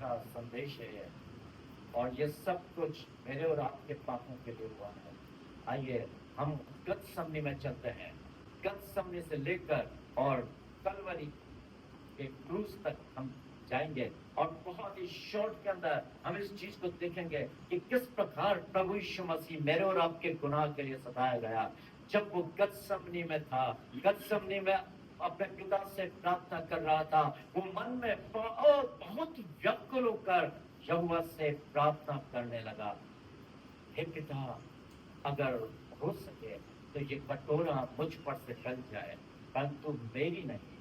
का संदेश है और ये सब कुछ मेरे और आपके पापों के लिए हुआ है। आइए हम गतसमनी में चलते हैं, गतसमनी से लेकर और कलवरी के क्रूस तक हम जाएंगे और बहुत ही शॉर्ट के अंदर हम इस चीज को देखेंगे कि किस प्रकार प्रभु यीशु मसीह मेरे और आपके गुनाह के लिए सताया गया। जब वो गतसमनी में था, गतसमनी में अपने पिता से प्रार्थना कर रहा था, वो मन में बहुत व्याकुल होकर यहोवा से प्रार्थना करने लगा, हे पिता, अगर हो सके तो ये कटोरा मुझ पर से टल जाए, परंतु मेरी नहीं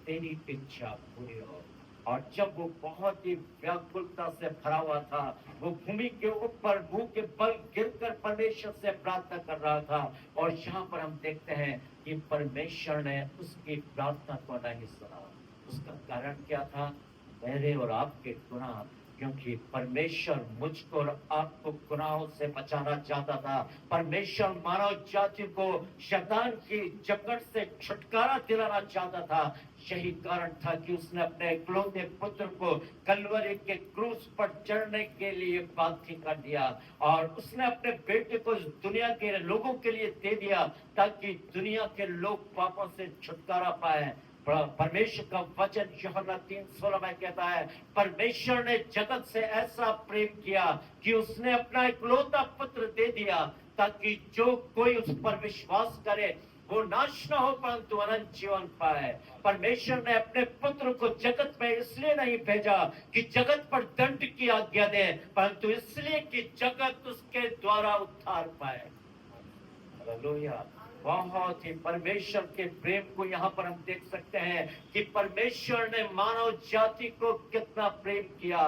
तेरी इच्छा पूरी हो। और जब वो बहुत ही व्याकुलता से भरा हुआ था, वो भूमि के ऊपर मुंह के बल गिरकर परमेश्वर से प्रार्थना कर रहा था। और यहाँ पर हम देखते हैं कि परमेश्वर ने उसकी प्रार्थना को नहीं सुना। उसका कारण क्या था? मेरे और आपके गुनाह, क्योंकि परमेश्वर मुझको और आपको गुनाहों से बचाना चाहता था। परमेश्वर मानव जाति को शैतान की जकड़ से छुटकारा दिलाना चाहता था। यही कारण था कि उसने अपने इकलौते पुत्र को कलवरी के क्रूस पर चढ़ने के लिए बाध्य कर दिया और उसने अपने बेटे को दुनिया के लोगों के लिए दे दिया ताकि दुनिया के लोग पापों से छुटकारा पाए। परमेश्वर का वचन यूहन्ना 3:16 में कहता है, परमेश्वर ने जगत से ऐसा प्रेम किया कि उसने अपना इकलौता पुत्र दे दिया ताकि जो कोई उस पर विश्वास करे वो नाश न हो परंतु अनंत जीवन पाए। परमेश्वर ने अपने पुत्र को जगत में इसलिए नहीं भेजा कि जगत पर दंड की आज्ञा दे, परंतु इसलिए कि जगत उसके द्वारा उद्धार पाए। हालेलुया। बहुत ही परमेश्वर के प्रेम को यहाँ पर हम देख सकते हैं कि परमेश्वर ने मानव जाति को कितना प्रेम किया।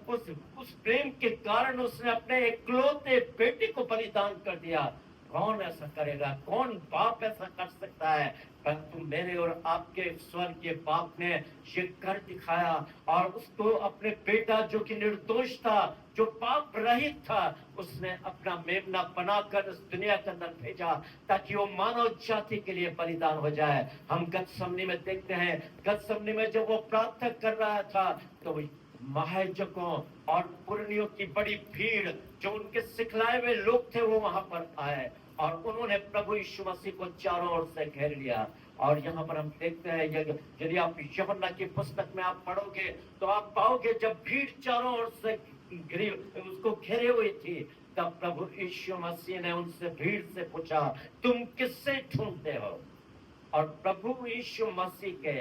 उस प्रेम के कारण उसने अपने इकलौते बेटे को बलिदान कर दिया। कौन ऐसा करेगा? कौन बाप ऐसा कर सकता है? परंतु मेरे और आपके स्वर्ग के बाप ने ये कर दिखाया और उसको अपने बेटा जो कि निर्दोष था, जो पाप रहित था, उसने अपना मेमना बनाकर इस दुनिया के अंदर भेजा ताकि वो मानव जाति के लिए बलिदान हो जाए। हम गतसमनी में देखते हैं, गतसमनी में जब वो प्रार्थना कर रहा था तो महायाजकों और पुरनियों की बड़ी भीड़, जो उनके सिखलाए हुए लोग थे, वो वहां पर आए और उन्होंने प्रभु यीशु मसीह को चारों ओर से घेर लिया। और यहाँ पर हम देखते हैं, यदि आप यूहन्ना की पुस्तक में आप पढ़ोगे तो आप पाओगे जब भीड़ चारों ओर से उसको घेरे हुई थी, तब प्रभु यीशु मसीह ने उनसे, भीड़ से पूछा, तुम किससे ढूंढते हो? और प्रभु यीशु मसीह के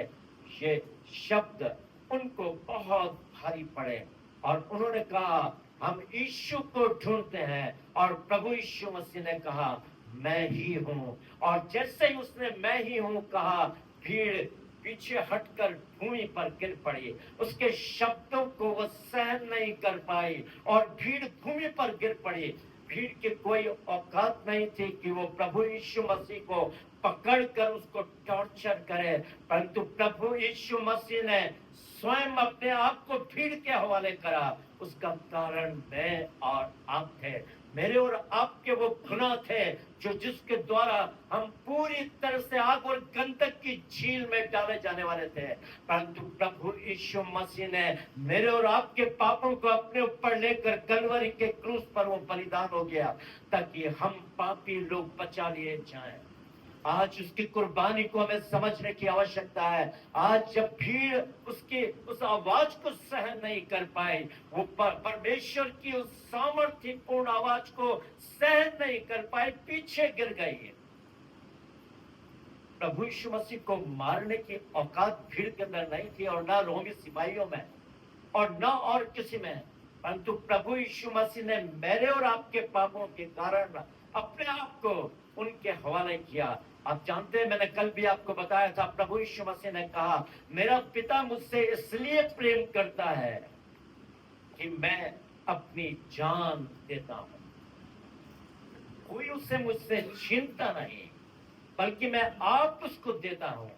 ये शब्द उनको बहुत भारी पड़े और उन्होंने कहा, हम यीशु को ढूंढते हैं। और प्रभु यीशु मसीह ने कहा, मैं ही हूं। और जैसे ही उसने मैं ही हूं कहा, भीड़ पीछे हटकर भूमि पर गिर पड़ी। उसके शब्दों को वो सहन नहीं कर पाई और भीड़ भूमि पर गिर पड़ी। भीड़ की कोई औकात नहीं थी कि वो प्रभु यीशु मसीह को पकड़कर उसको टॉर्चर करे, परंतु प्रभु यीशु मसीह ने स्वयं अपने आप को भीड़ के हवाले करा। उसका कारण मैं और आप थे, मेरे और आपके वो गुनाह थे जो जिसके द्वारा हम पूरी तरह से आग और गंधक की झील में डाले जाने वाले थे। परंतु प्रभु यीशु मसीह ने मेरे और आपके पापों को अपने ऊपर लेकर कलवरी के क्रूस पर वो बलिदान हो गया ताकि हम पापी लोग बचा लिए जाएं। आज उसकी कुर्बानी को हमें समझने की आवश्यकता है। आज जब भीड़ उसकी उस आवाज को सहन नहीं कर पाई, वो परमेश्वर की उस सामर्थ्यपूर्ण आवाज को सहन नहीं कर पाई, पीछे गिर गई है। प्रभु यीशु मसीह को मारने की औकात भीड़ के अंदर नहीं थी और ना रोमी सिपाहियों में और न और किसी में, परंतु प्रभु यीशु मसीह ने मेरे और आपके पापों के कारण अपने आप को उनके हवाले किया। आप जानते हैं, मैंने कल भी आपको बताया था, प्रभु यीशु मसीह ने कहा, मेरा पिता मुझसे इसलिए प्रेम करता है कि मैं अपनी जान देता हूं। कोई उसे मुझसे छीनता नहीं, बल्कि मैं आप उसको देता हूं।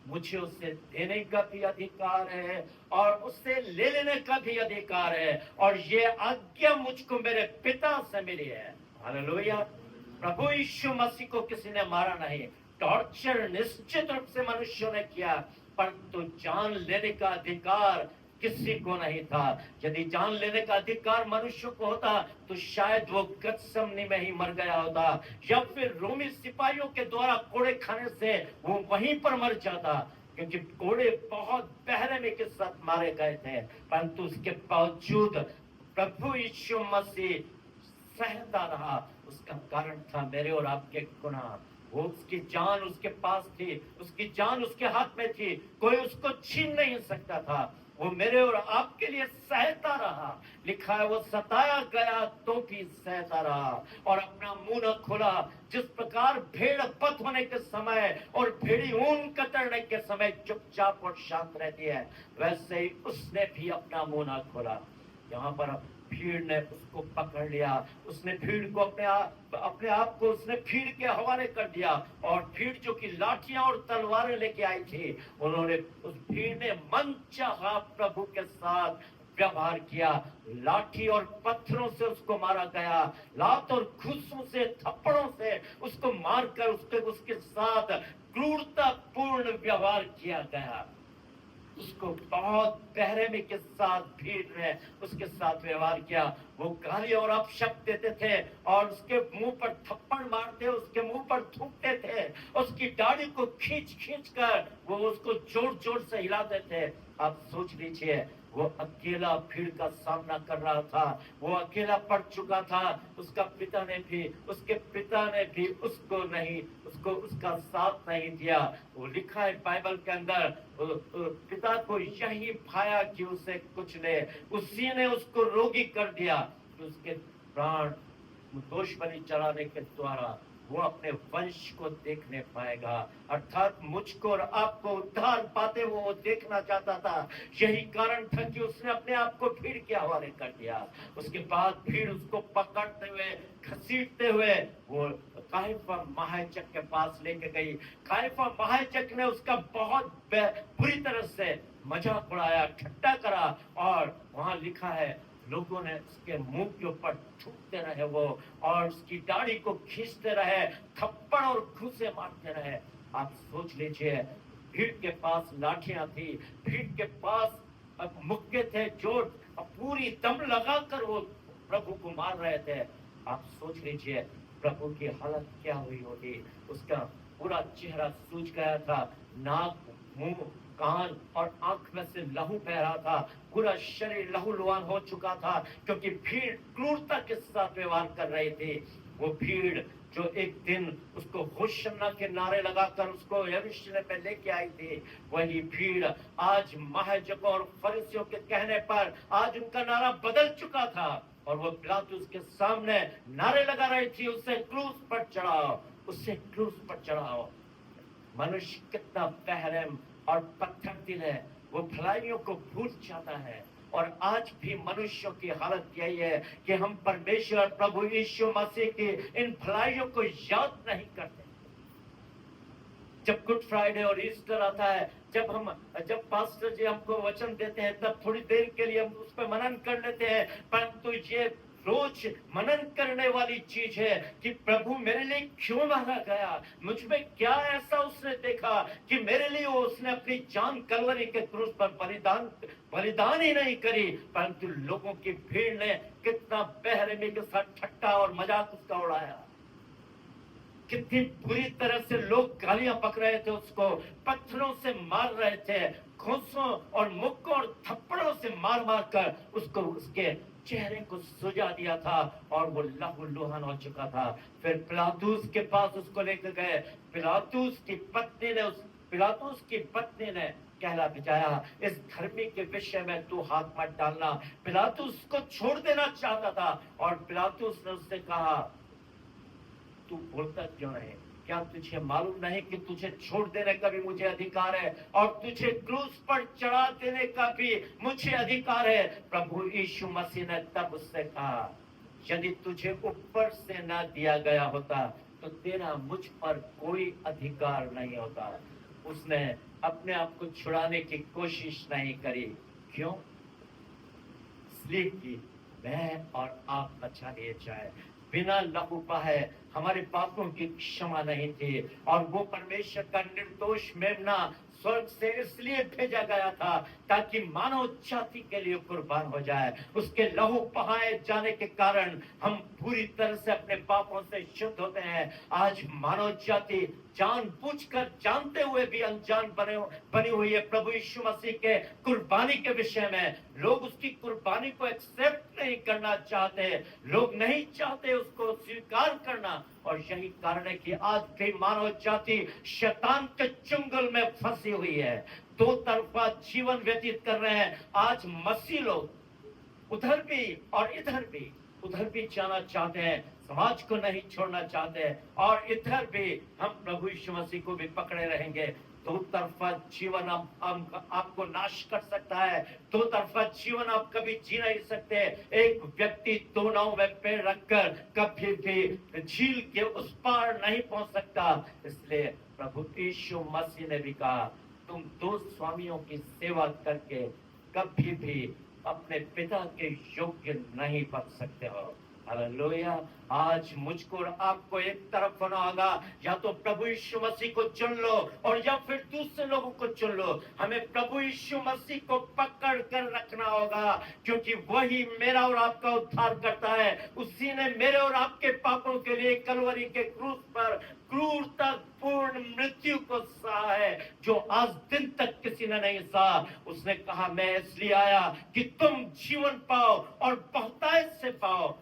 मुझे उससे देने का भी अधिकार है और उससे ले लेने का भी अधिकार है, और ये आज्ञा मुझको मेरे पिता से मिली है। हालेलुया। प्रभु यीशु मसीह को किसी ने मारा नहीं, टॉर्चर निश्चित रूप से मनुष्यों ने किया, परंतु जान लेने का अधिकार किसी को नहीं था। यदि जान लेने का अधिकार मनुष्य को होता तो शायद वो गतसमनी में ही मर गया होता, या फिर रोमी सिपाहियों के द्वारा कोड़े खाने से वो वहीं पर मर जाता, क्योंकि कोड़े बहुत बेरहमी के साथ मारे गए थे। परंतु उसके बावजूद प्रभु यीशु मसीह सहता रहा। उसका कारण था मेरे और आपके गुनाह। वो उसकी जान उसके पास थी, उसकी जान उसके हाथ में थी, कोई उसको छीन नहीं सकता था। वो मेरे और आपके लिए सहता रहा। लिखा है वो सताया गया तो भी सहता रहा और अपना मुंह न खोला। जिस प्रकार भेड़ पत होने के समय और भेड़ी ऊन कतरने के समय चुपचाप और शांत रहती है, वैसे ही उसने भी अपना मुंह न खोला। यहाँ पर भीड़ ने उसको पकड़ लिया, उसने भीड़ को अपने आप को उसने भीड़ के हवाले कर दिया, और भीड़ जो कि लाठियां और तलवारें लेके आई थी, उन्होंने उस भीड़ ने मनचाहा प्रभु के साथ व्यवहार किया। लाठी और पत्थरों से उसको मारा गया, लात और घूसों से, थप्पड़ों से उसको मारकर उसके साथ क्रूरतापूर्ण व्यवहार किया गया। उसको बहुत बेरहमी के साथ भीड़ ने उसके साथ व्यवहार किया। वो गाली और अपशब्द देते थे और उसके मुंह पर थप्पड़ मारते, उसके मुंह पर थूकते थे, उसकी दाढ़ी को खींच खींच कर वो उसको जोर जोर से हिलाते थे। आप सोच लीजिए, वो अकेला भीड़ का सामना कर रहा था, वो अकेला पड़ चुका था। उसके पिता ने भी उसको उसका साथ नहीं दिया। वो लिखा है बाइबल के अंदर, पिता को यही भाया कि उसे कुछ ले, उसी ने उसको रोगी कर दिया कि उसके प्राण दोष बलि चढ़ाने के द्वारा वो अपने वंश को देखने पाएगा। अर्थात मुझको और आपको उद्धार पाते वो देखना चाहता था। यही कारण था कि उसने अपने आप को भीड़ के हवाले कर दिया। उसके बाद भीड़ उसको पकड़ते हुए, घसीटते हुए वो काइफा महायाजक के पास लेके गई। काइफा महायाजक ने उसका बहुत बुरी तरह से मजाक उड़ाया, ठट्टा करा, और वहां लिखा है लोगों ने उसके मुंह के ऊपर थूकते रहे वो, और उसकी दाढ़ी को खींचते रहे, थप्पड़ और घूंसे मारते रहे। आप सोच लीजिए, भीड़ के पास लाठियां थी, भीड़ के पास मुक्के थे, जो पूरी दम लगाकर वो प्रभु को मार रहे थे। आप सोच लीजिए प्रभु की हालत क्या हुई होगी। उसका पूरा चेहरा सूज गया था, नाक, मुंह, कान और आंख में से लहू बह रहा था, पूरा शरीर लहूलुहान हो चुका था, क्योंकि भीड़ क्रूरता के साथ व्यवहार कर रही थी। वो भीड़ जो एक दिन उसको होशन्ना के नारे लगाकर उसको यरूशलेम में लेके आई थी, वही भीड़ आज महायाजकों और फरीसियों के कहने पर आज उनका नारा बदल चुका था, और वो पिलातुस के सामने नारे लगा रही थी, उसे क्रूस पर चढ़ाओ, उसे क्रूस पर चढ़ाओ। मनुष्य कितना बेरहम और पत्थर दिल है, वो भलाइयों को भूल जाता है। और आज भी मनुष्यों की हालत यही है कि हम परमेश्वर प्रभु यीशु मसीह की इन भलाइयों को याद नहीं करते। जब गुड फ्राइडे और ईस्टर आता है, जब पास्टर जी हमको वचन देते हैं, तब थोड़ी देर के लिए हम उस पर मनन कर लेते हैं, परंतु ये रोज मनन करने वाली चीज है कि प्रभु मेरे लिए क्यों मारा गया, मुझ में क्या ऐसा उसने देखा कि मेरे लिए उसने अपनी जान कलवरी के क्रूस पर बलिदान ही नहीं करी, परंतु लोगों की भीड़ ने कितना बेरहमी के साथ ठट्टा और मजाक उसका उड़ाया। कितनी बुरी तरह से लोग गालियां पक रहे थे, उसको पत्थरों से मार रहे थे, घूंसों और मुक्कों और थप्पड़ों से मार मार कर उसको उसके चेहरे को सुजा दिया था, और वो लहूलुहान हो चुका था। फिर पिलातुस के पास उसको लेकर गए। पिलातुस की पत्नी ने कहला भिजाया, इस धर्मी के विषय में तू हाथ मत डालना। पिलातुस को छोड़ देना चाहता था, और पिलातुस ने उससे कहा, तू बोलता क्यों नहीं? क्या तुझे मालूम नहीं कि तुझे छोड़ देने का भी मुझे अधिकार है, और तुझे क्रूस पर चढ़ा देने का भी मुझे अधिकार है? प्रभु यीशु मसीह ने तब उससे कहा, यदि तुझे ऊपर से ना दिया गया होता तो तेरा मुझ पर कोई अधिकार नहीं होता। उसने अपने आप को छुड़ाने की कोशिश नहीं करी। क्यों? इसलिए कि मैं और आप बचा लिए जाए। बिना लहू बहाए हमारे पापों की क्षमा नहीं थी, और वो परमेश्वर का निर्दोष मेमना स्वर्ग से इसलिए भेजा गया था ताकि मानव जाति के लिए कुर्बान हो जाए। उसके लहू बहाए जाने के कारण हम पूरी तरह से अपने पापों से शुद्ध होते हैं। आज मानव जाति जानबूझकर जानते हुए भी अनजान बनी हुई है प्रभु यीशु मसीह के कुर्बानी के विषय में। लोग उसकी कुर्बानी को एक्सेप्ट नहीं करना चाहते, लोग नहीं चाहते उसको स्वीकार करना। और यही कारण है कि आज की मानव जाति शैतान के चुंगल में फंसी हुई है, दो तरफा जीवन व्यतीत कर रहे हैं। आज मसीह लोग उधर भी और इधर भी, उधर भी जाना चाहते हैं, समाज को नहीं छोड़ना चाहते, और इधर भी हम प्रभु यीशु मसीह को भी पकड़े रहेंगे। दो तरफा जीवन आपको नाश कर सकता है, दो तरफा जीवन आप कभी जी नहीं सकते। एक व्यक्ति दो नाव में पैर रखकर कभी भी झील के उस पार नहीं पहुंच सकता। इसलिए प्रभु यीशु मसीह ने भी कहा, तुम दो स्वामियों की सेवा करके कभी भी अपने पिता के योग्य नहीं बन सकते हो। हालेलुया। आज मुझको और आपको एक तरफ होना होगा, या तो प्रभु यीशु मसीह को चुन लो और या फिर दूसरे लोगों को चुन लो। हमें प्रभु यीशु मसीह को पकड़ कर रखना होगा, क्योंकि वही मेरा और आपका उद्धार करता है। उसी ने मेरे और आपके पापों के लिए कलवरी के क्रूस पर क्रूरता पूर्ण मृत्यु को सहा है, जो आज दिन तक किसी ने नहीं सहा। उसने कहा, मैं इसलिए आया कि तुम जीवन पाओ और बहुतायत से पाओ।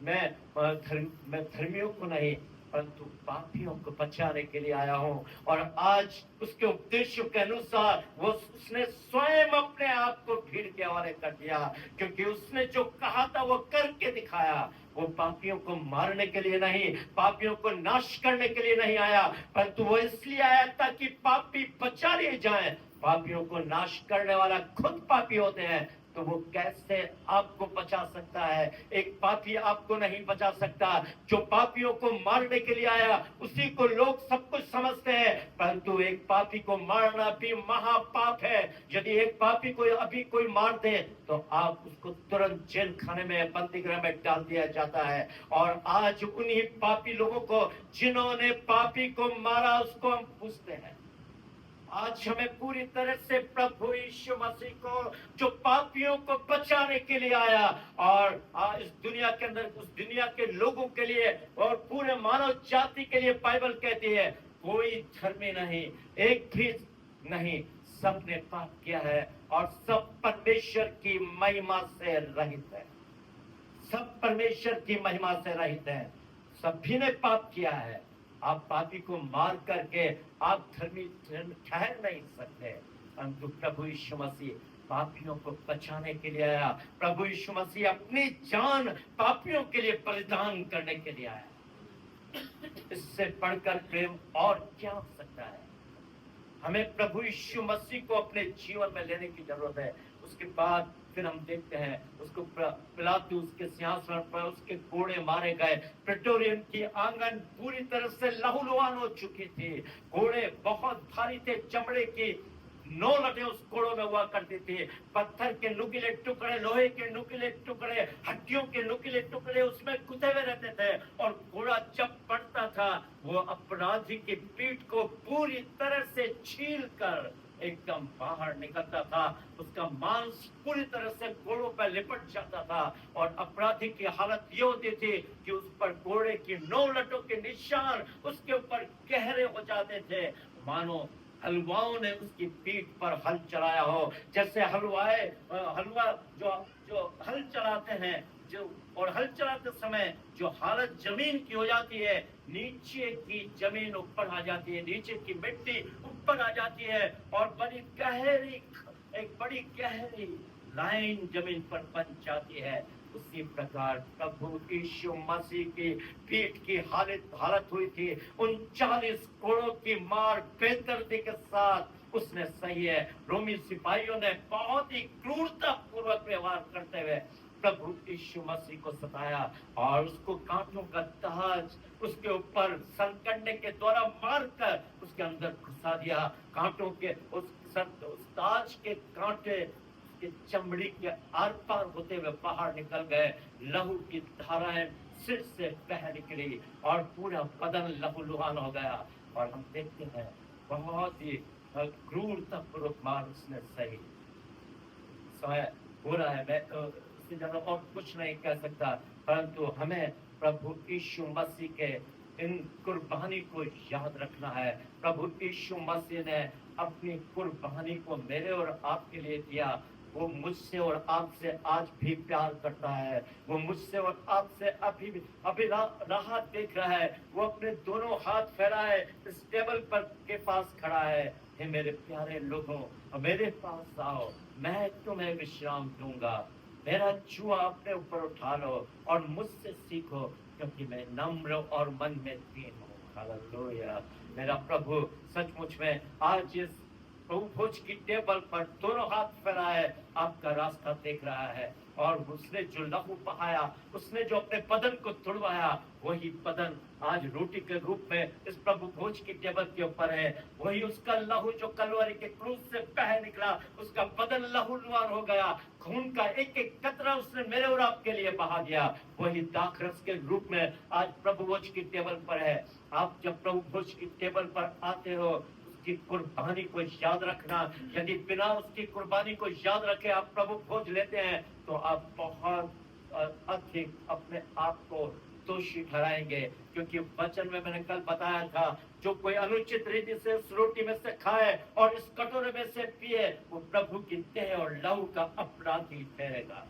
मैं धर्मियों को नहीं परंतु पापियों को बचाने के लिए आया हूं। और आज उसके उपदेशों के अनुसार उसने स्वयं अपने आप को भीड़ के हवाले कर दिया, क्योंकि उसने जो कहा था वो करके दिखाया। वो पापियों को मारने के लिए नहीं, पापियों को नाश करने के लिए नहीं आया, परंतु वो इसलिए आया ताकि पापी बचा लिए जाएं। पापियों को नाश करने वाला खुद पापी होते हैं, तो वो कैसे आपको बचा सकता है? एक पापी आपको नहीं बचा सकता। जो पापियों को मारने के लिए आया उसी को लोग सब कुछ समझते हैं, परंतु एक पापी को मारना भी महापाप है। यदि एक पापी को अभी कोई मार दे तो आप उसको तुरंत जेल खाने में, बंदी गृह में डाल दिया जाता है। और आज उन्हीं पापी लोगों को जिन्होंने पापी को मारा उसको हम पूछते हैं। आज हमें पूरी तरह से प्रभु यीशु मसीह को, जो पापियों को बचाने के लिए आया और इस दुनिया के अंदर, उस दुनिया के लोगों के लिए और पूरे मानव जाति के लिए, बाइबल कहती है कोई धर्मी नहीं, एक भी नहीं, सब ने पाप किया है और सब परमेश्वर की महिमा से रहित है। सब परमेश्वर की महिमा से रहित है, सभी ने पाप किया है। आप पापी को मार करके आप धर्मी ठहर नहीं सकते, परंतु प्रभु यीशु मसीह पापियों को बचाने के लिए आया। प्रभु यीशु मसीह अपनी जान पापियों के लिए बलिदान करने के लिए आया। इससे बढ़कर प्रेम और क्या हो सकता है? हमें प्रभु यीशु मसीह को अपने जीवन में लेने की जरूरत है। उसके बाद फिर हम देखते हैं उसको पिलातुस के सिंहासन पर उसके कोड़े मारे गए। प्रेटोरियम की आंगन पूरी तरह से लहूलुहान हो चुकी थी। कोड़े बहुत भारी थे, चमड़े की 9 लटें उस कोड़ों में हुआ करती थी। पत्थर के नुकीले टुकड़े, लोहे के नुकीले टुकड़े, हड्डियों के नुकीले टुकड़े उसमें कुते हुए रहते थे। और कोड़ा जब पड़ता था वो अपराधी की पीठ को पूरी तरह से छील कर एकदम बाहर निकलता था। उसका मांस पूरी तरह से कोड़ों पर लिपट जाता था और अपराधी की हालत ये होती थी कि उस पर कोड़े की 9 लटों के निशान उसके ऊपर गहरे हो जाते थे, मानो हलवाओं ने उसकी पीठ पर हल चलाया हो। जैसे हलवा जो हल चलाते हैं, जो और हल चलाते समय जो हालत जमीन की हो जाती है, नीचे की जमीन ऊपर आ जाती है, नीचे की मिट्टी ऊपर आ जाती है और एक बड़ी गहरी लाइन जमीन पर बन जाती है। उसी प्रकार प्रभु यीशु मसीह की पीठ की हालत हुई थी। 39 कोड़ों की मार बेदर्दी के साथ उसने सही है। रोमी सिपाहियों ने बहुत ही क्रूरता पूर्वक व्यवहार करते हुए प्रभु यीशु मसीह को सताया और उसको कांटों का ताज उसके ऊपर संकंडे के द्वारा मारकर उसके अंदर घुसा दिया। कांटों के उस ताज के कांटे के चमड़ी के आर पार होते हुए बाहर निकल गए। लहू की धाराएं सिर से बह निकली और पूरा बदन लहूलुहान हो गया। और हम देखते हैं बहुत ही क्रूरतापूर्वक मार उसने सही। समय हो रहा है, मैं तो इससे ज्यादा और कुछ नहीं कह सकता, परंतु हमें प्रभु यीशु मसीह के इन कुर्बानी को याद रखना है। प्रभु यीशु मसीह ने अपनी कुर्बानी को मेरे और आपके लिए दिया। वो मुझसे और आपसे आज भी प्यार करता है। वो मुझसे और आपसे अभी भी राह देख रहा है। वो अपने दोनों हाथ फैलाए इस टेबल पर के पास खड़ा है। हे मेरे प्यारे लोगों, मेरे पास आओ, मैं तुम्हें विश्राम दूंगा। मेरा जुआ अपने ऊपर उठा लो और मुझसे सीखो, क्योंकि मैं नम्र और मन में दीन हूँ। हालेलुया। मेरा प्रभु सचमुच में आज इस प्रभु भोज की टेबल पर दोनों हाथ फैलाए आपका रास्ता देख रहा है। और उसने जो लहू बहाया, उसने जो अपने बदन को तुड़वाया, वही बदन आज रोटी के रूप में इस प्रभु भोज की टेबल के ऊपर है। वही उसका लहू जो कलवरी के क्रूस से बह निकला, उसका बदन लहूलुहान हो गया। खून का एक एक कतरा उसने मेरे और आपके लिए बहा दिया। वही दाखरस के रूप में आज प्रभु भोज की टेबल पर है। आप जब प्रभु भोज की टेबल पर आते हो, उसकी कुर्बानी को याद रखना। यदि बिना उसकी कुर्बानी को याद रखे आप प्रभु भोज लेते हैं, तो आप बहुत अधिक अपने आप को दोषी ठहराएंगे। क्योंकि वचन में मैंने कल बताया था, जो कोई अनुचित रीति से उस रोटी में से खाए और इस कटोरे में से पिए, वो प्रभु की देह और लहू का अपराधी ठहरेगा।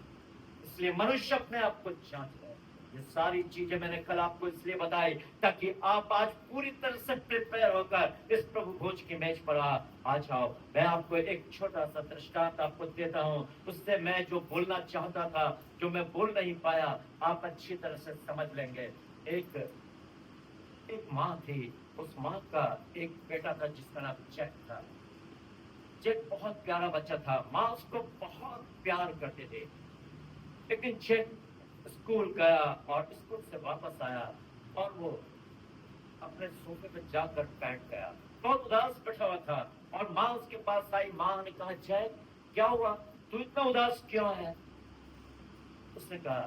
इसलिए मनुष्य अपने आप को जांच ले। ये सारी चीजें मैंने कल आपको इसलिए बताई ताकि आप आज पूरी तरह से प्रिपेयर होकर इस प्रभु भोज की मेज पर आ जाओ। मैं आपको एक छोटा सा दृष्टांत आपको देता हूँ, उससे मैं जो बोलना चाहता था, जो मैं बोल नहीं पाया, आप अच्छी तरह से समझ लेंगे। एक माँ थी, उस माँ का एक बेटा था जिसका नाम जैक था। जैक बहुत प्यारा बच्चा था, माँ उसको बहुत प्यार करते थे। लेकिन जैक स्कूल गया और स्कूल से वापस आया और वो अपने सोफे पे जाकर बैठ गया, बहुत उदास बैठा हुआ था। और माँ उसके पास आई। माँ ने कहा, जैक क्या हुआ, तू इतना उदास क्यों है? उसने कहा,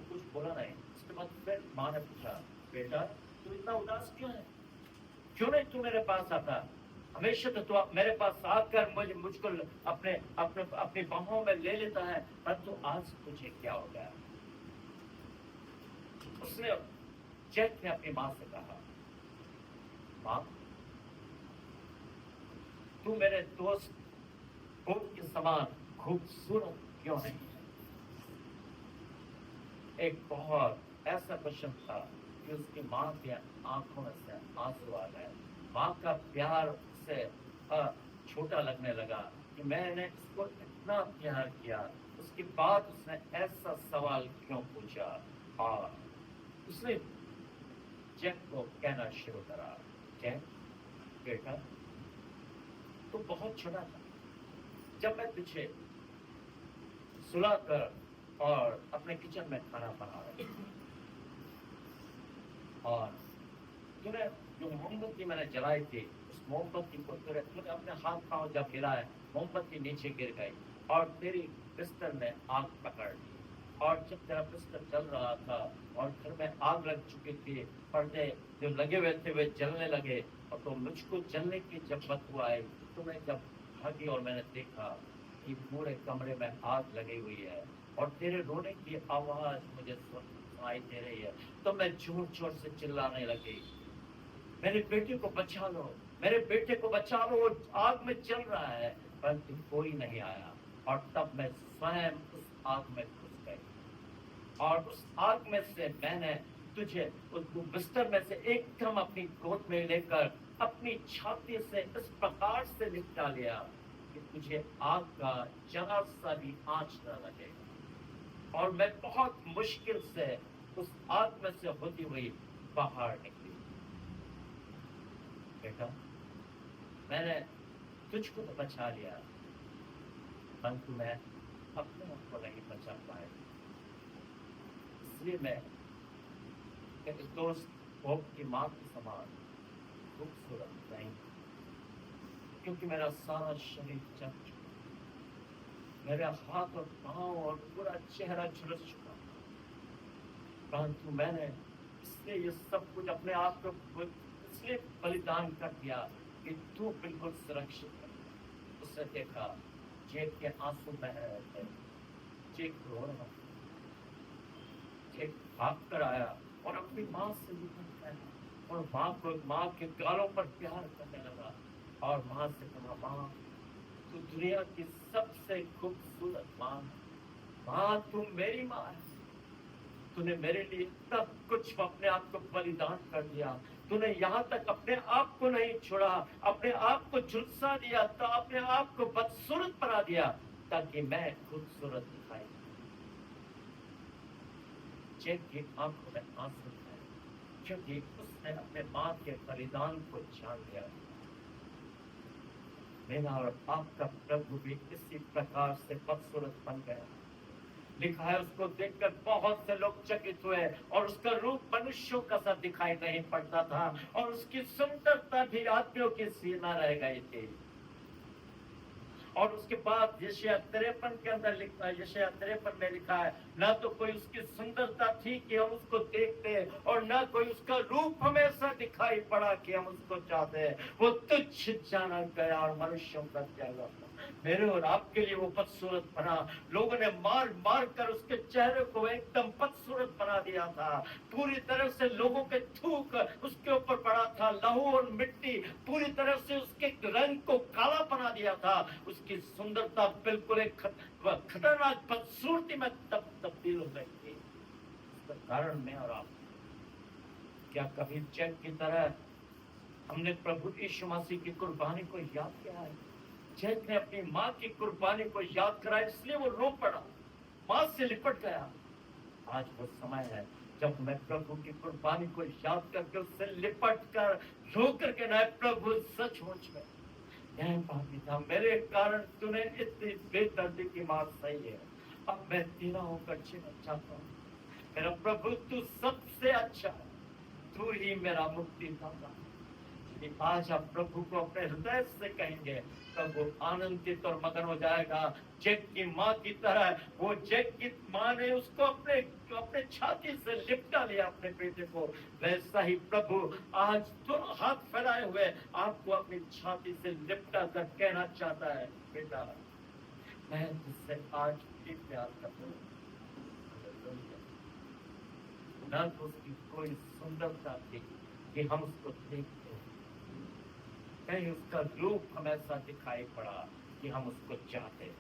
कुछ बोला नहीं। उसके बाद फिर माँ ने पूछा, बेटा तू इतना उदास क्यों है? क्यों नहीं तू मेरे पास आता? हमेशा तो तू मेरे पास आकर मुझको अपने अपने अपनी बाहों में ले लेता है, परंतु आज तुझे क्या हो गया? उसने जैक ने अपनी माँ से कहा, माँ तू मेरे दोस्त खूब के समान खूबसूरत क्यों नहीं? एक बहुत ऐसा क्वेश्चन था कि उसकी माँ की आंखों में से आंसू आ गए। माँ का प्यार से छोटा लगने लगा कि मैंने इसको इतना प्यार किया, उसके बाद उसने ऐसा सवाल क्यों पूछा? और उसने जैक को कहना शुरू करा, जैक बेटा तू बहुत छोटा था जब मैं तुझे सुलाकर और अपने किचन में खाना बना रही थी, और तूने जो मोमबत्ती मैंने जलाई थी, उस मोमबत्ती को तूने अपने हाथ पांव जब हिलाए, मोमबत्ती नीचे गिर गई और तेरी बिस्तर में आग पकड़ ली। और जब तेरा बिस्तर जल रहा था और घर में आग लग चुकी थी, पर्दे जो लगे हुए थे वे जलने लगे, और तो मुझको जलने की जब बदबू आई, तो मैं जब भागी और मैंने देखा कि पूरे कमरे में आग लगी हुई है और तेरे रोने की आवाज मुझे सुनाई दे रही है, तो मैं जोर जोर से चिल्लाने लगी, मेरे बेटे को बचा लो, मेरे बेटे को बचा लो, वो आग में जल रहा है। परंतु कोई नहीं आया। और तब मैं स्वयं उस आग में घुस गई, और उस आग में से मैंने तुझे उस बिस्तर में से एकदम अपनी गोद में लेकर अपनी छाती से इस प्रकार से निपटा लिया कि तुझे आग का जरा सा भी आंच न लगेगा। और मैं बहुत मुश्किल से उस आग में से होती हुई बाहर निकली। बेटा मैंने तुझको तो बचा लिया, परंतु मैं अपने आप को नहीं बचा पाया। इसलिए मैं एक दोस्त होप की माँ के समान खूबसूरत नहीं, क्योंकि मेरा सारा शरीर जल चुका, मेरे हाथ और पांव और पूरा चेहरा झुलस चुका, परंतु मैंने इसलिए ये सब कुछ अपने आप को इसलिए बलिदान कर दिया कि तू बिल्कुल सुरक्षित है। उसने देखा जेक के आंसू बह रहे थे, जेक रो रहा था। जेक भाग कर आया और अपनी माँ से लिपट गया और माँ के गालों पर प्यार करने लगा और माँ से कहा, माँ तू दुनिया की सबसे खूबसूरत माँ है। माँ तू मेरी माँ है। तूने मेरे लिए सब कुछ अपने आप को बलिदान कर दिया। तूने यहाँ तक अपने आप को नहीं छोड़ा, अपने आप को झुलसा दिया, तो अपने आप को बदसूरत बना दिया ताकि मैं खूबसूरत दिखाई। जेक की आंखों में आंसू थे क्योंकि उसने अपने माँ के बलिदान को जान लिया। मेरा और आपका प्रभु भी इसी प्रकार से बदसूरत बन गया। लिखा है उसको देखकर बहुत से लोग चकित हुए और उसका रूप मनुष्यों का सा दिखाई नहीं पड़ता था और उसकी सुंदरता भी आदमियों की सी न रह गई थी। और उसके बाद यशायाह 53 के अंदर लिखा है, यशायाह 53 में लिखा है, ना तो कोई उसकी सुंदरता थी कि हम उसको देखते और ना कोई उसका रूप हमेशा दिखाई पड़ा कि हम उसको चाहते। वो तुच्छ जाना गया और मनुष्यों का त्यागा। मेरे और आपके लिए वो बदसूरत बना। लोगों ने मार मार कर उसके चेहरे को एकदम बदसूरत बना दिया था। पूरी तरह से लोगों के थूक उसके ऊपर पड़ा था, लहू और मिट्टी पूरी तरह से उसके रंग को काला बना दिया था। उसकी सुंदरता बिल्कुल एक खतरनाक बदसूरती में तब्दील हो गई थी। इसका कारण मैं और आप क्या कभी जेक की तरह हमने प्रभु यीशु मसीह की कुर्बानी को याद किया है? जेक ने अपनी माँ की कुर्बानी को याद करा, इसलिए वो रो पड़ा, माँ से लिपट गया। आज वो समय है जब मैं प्रभु की कुर्बानी को याद करके उससे लिपट कर रो करके ना, प्रभु सचमुच में न्याय पापी था, मेरे कारण तूने इतनी बेदर्दी की बात सही है। अब मैं तेरा होकर जीना चाहता हूँ। मेरा प्रभु तू सबसे अच्छा है, तू ही मेरा मुक्तिदाता। आज आप प्रभु को अपने हृदय से कहेंगे, प्रभु आनंदित और मगन हो जाएगा। जेक की माँ की तरह वो जेक की माँ ने उसको अपने अपने छाती से लिपटा लिया अपने बेटे को, वैसा ही प्रभु आज दोनों हाथ फैलाए हुए आपको अपनी छाती से लिपटा कर कहना चाहता है, बेटा मैं तुझसे आज भी प्यार करता हूँ। न तो उसकी कोई सुंदरता थी कि हम उसको देखते, कहीं उसका रूप हमेशा दिखाई पड़ा कि हम उसको चाहते।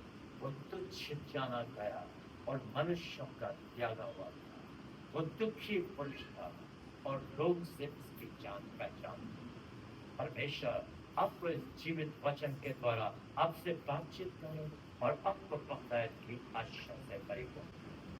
वो तुच्छ जाना गया और मनुष्यों का त्यागा हुआ था। वो दुखी पुरुष था और लोग से उसकी जान पहचान। परमेश्वर आपको इस जीवित वचन के द्वारा आपसे बातचीत करें और आपको पता है कि आशीष से परिपूर्ण